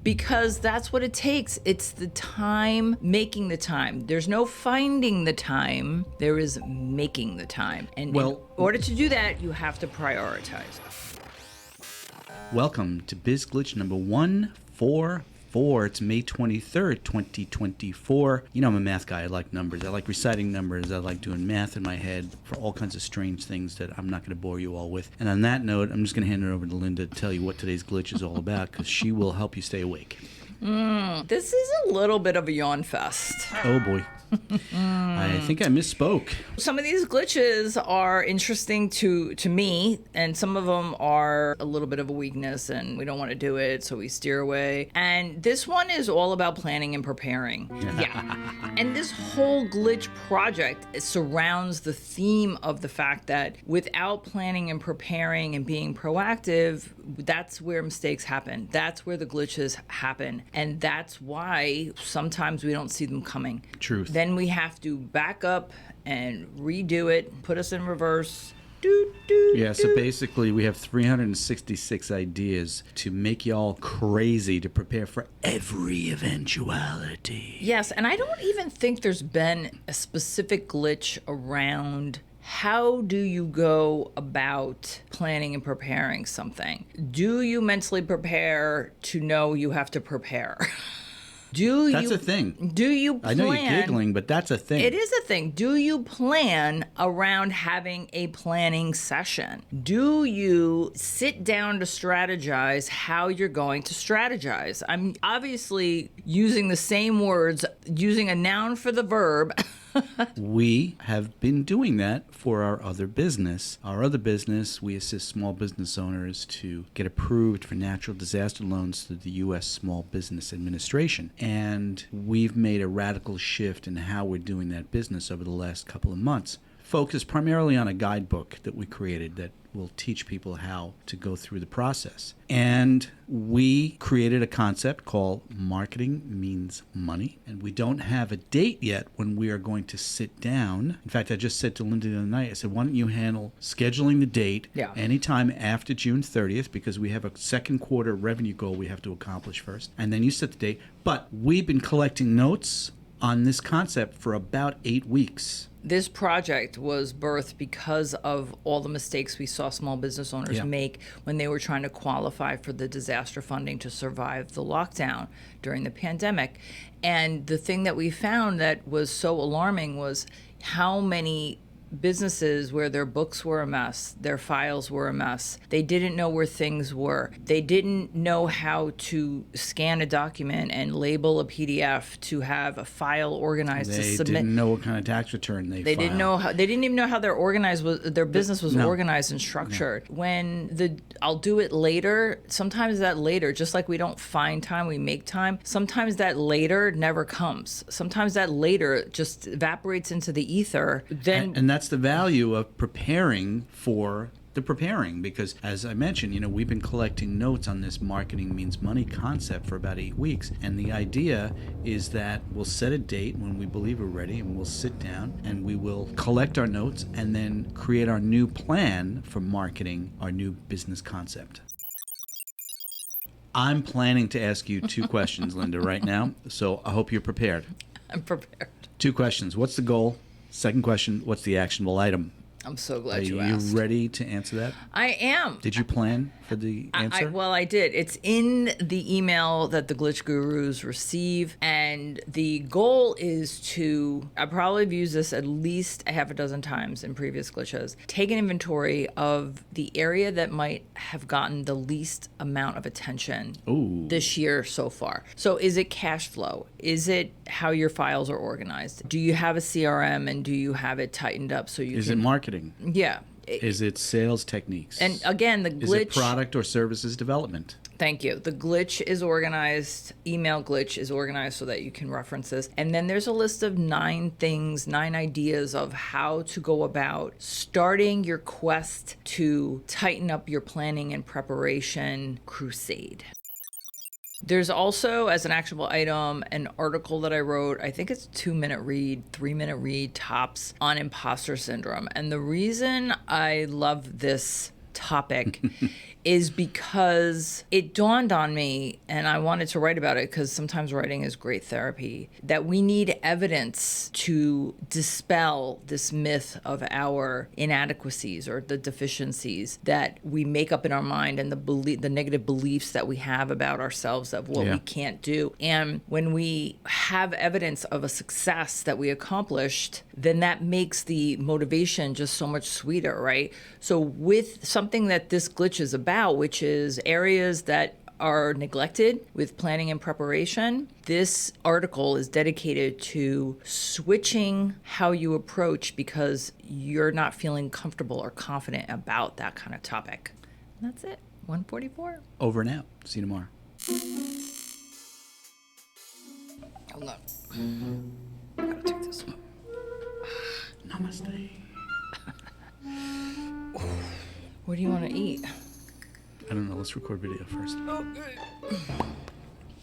Because that's what it takes. It's the time, making the time. There's no finding the time. There is making the time. And in order to do that, you have to prioritize. Welcome to Biz Glitch number 144. It's May 23rd, 2024. You know, I'm a math guy. I like numbers. I like reciting numbers. I like doing math in my head for all kinds of strange things that I'm not going to bore you all with. And on that note, I'm just going to hand it over to Linda to tell you what today's glitch is all about, because she will help you stay awake. This is a little bit of a yawn fest. Oh, boy. I think I misspoke. Some of these glitches are interesting to me, and some of them are a little bit of a weakness, and we don't want to do it, so we steer away. And this one is all about planning and preparing. Yeah. And this whole glitch project surrounds the theme of the fact that without planning and preparing and being proactive, that's where mistakes happen. That's where the glitches happen. And that's why sometimes we don't see them coming. Truth. Then we have to back up and redo it, put us in reverse. So basically we have 366 ideas to make y'all crazy to prepare for every eventuality. Yes, and I don't even think there's been a specific glitch around how do you go about planning and preparing something. Do you mentally prepare to know you have to prepare? That's a thing. Do you plan? I know you're giggling, but that's a thing. It is a thing. Do you plan around having a planning session? Do you sit down to strategize how you're going to strategize? I'm obviously using the same words, using a noun for the verb. We have been doing that for our other business. Our other business, we assist small business owners to get approved for natural disaster loans through the U.S. Small Business Administration. And we've made a radical shift in how we're doing that business over the last couple of months, focused primarily on a guidebook that we created that will teach people how to go through the process. And we created a concept called Marketing Means Money. And we don't have a date yet when we are going to sit down. In fact, I just said to Linda the other night, I said, why don't you handle scheduling the date anytime after June 30th, because we have a second quarter revenue goal we have to accomplish first. And then you set the date. But we've been collecting notes on this concept for about 8 weeks. This project was birthed because of all the mistakes we saw small business owners make when they were trying to qualify for the disaster funding to survive the lockdown during the pandemic. And the thing that we found that was so alarming was how many businesses where their books were a mess, their files were a mess. They didn't know where things were. They didn't know how to scan a document and label a PDF to have a file organized to submit. They didn't know what kind of tax return they filed. Didn't know how. They didn't even know how their business was organized and structured. No. When I'll do it later, sometimes that later, just like we don't find time, we make time. Sometimes that later never comes. Sometimes that later just evaporates into the ether. And that's the value of preparing for the preparing, because as I mentioned, we've been collecting notes on this Marketing Means Money concept for about 8 weeks. And the idea is that we'll set a date when we believe we're ready, and we'll sit down and we will collect our notes and then create our new plan for marketing our new business concept. I'm planning to ask you 2 questions, Linda, right now. So I hope you're prepared. I'm prepared. 2 questions. What's the goal? Second question, what's the actionable item? I'm so glad you asked. Are you ready to answer that? I am. Did you plan for the answer? Well, I did. It's in the email that the Glitch Gurus receive, and the goal is to, I probably have used this at least a half a dozen times in previous glitches, take an inventory of the area that might have gotten the least amount of attention this year so far. So is it cash flow? Is it how your files are organized? Do you have a CRM, and do you have it tightened up so you Is it marketing? Yeah. Is it sales techniques? And again, the glitch... Is it product or services development? Thank you. The glitch is organized. Email glitch is organized so that you can reference this. And then there's a list of 9 things, 9 ideas of how to go about starting your quest to tighten up your planning and preparation crusade. There's also, as an actionable item, an article that I wrote. I think it's 2-minute read, 3-minute read tops on imposter syndrome. And the reason I love this topic is because it dawned on me, and I wanted to write about it because sometimes writing is great therapy, that we need evidence to dispel this myth of our inadequacies or the deficiencies that we make up in our mind and the negative beliefs that we have about ourselves of what we can't do. And when we have evidence of a success that we accomplished, then that makes the motivation just so much sweeter, right? So with something that this glitch is about, which is areas that are neglected with planning and preparation, this article is dedicated to switching how you approach because you're not feeling comfortable or confident about that kind of topic. And that's it. 144. Over and out. See you tomorrow. Hold on. I gotta take this one. Namaste. What do you want to eat? I don't know. Let's record video first. Oh, good.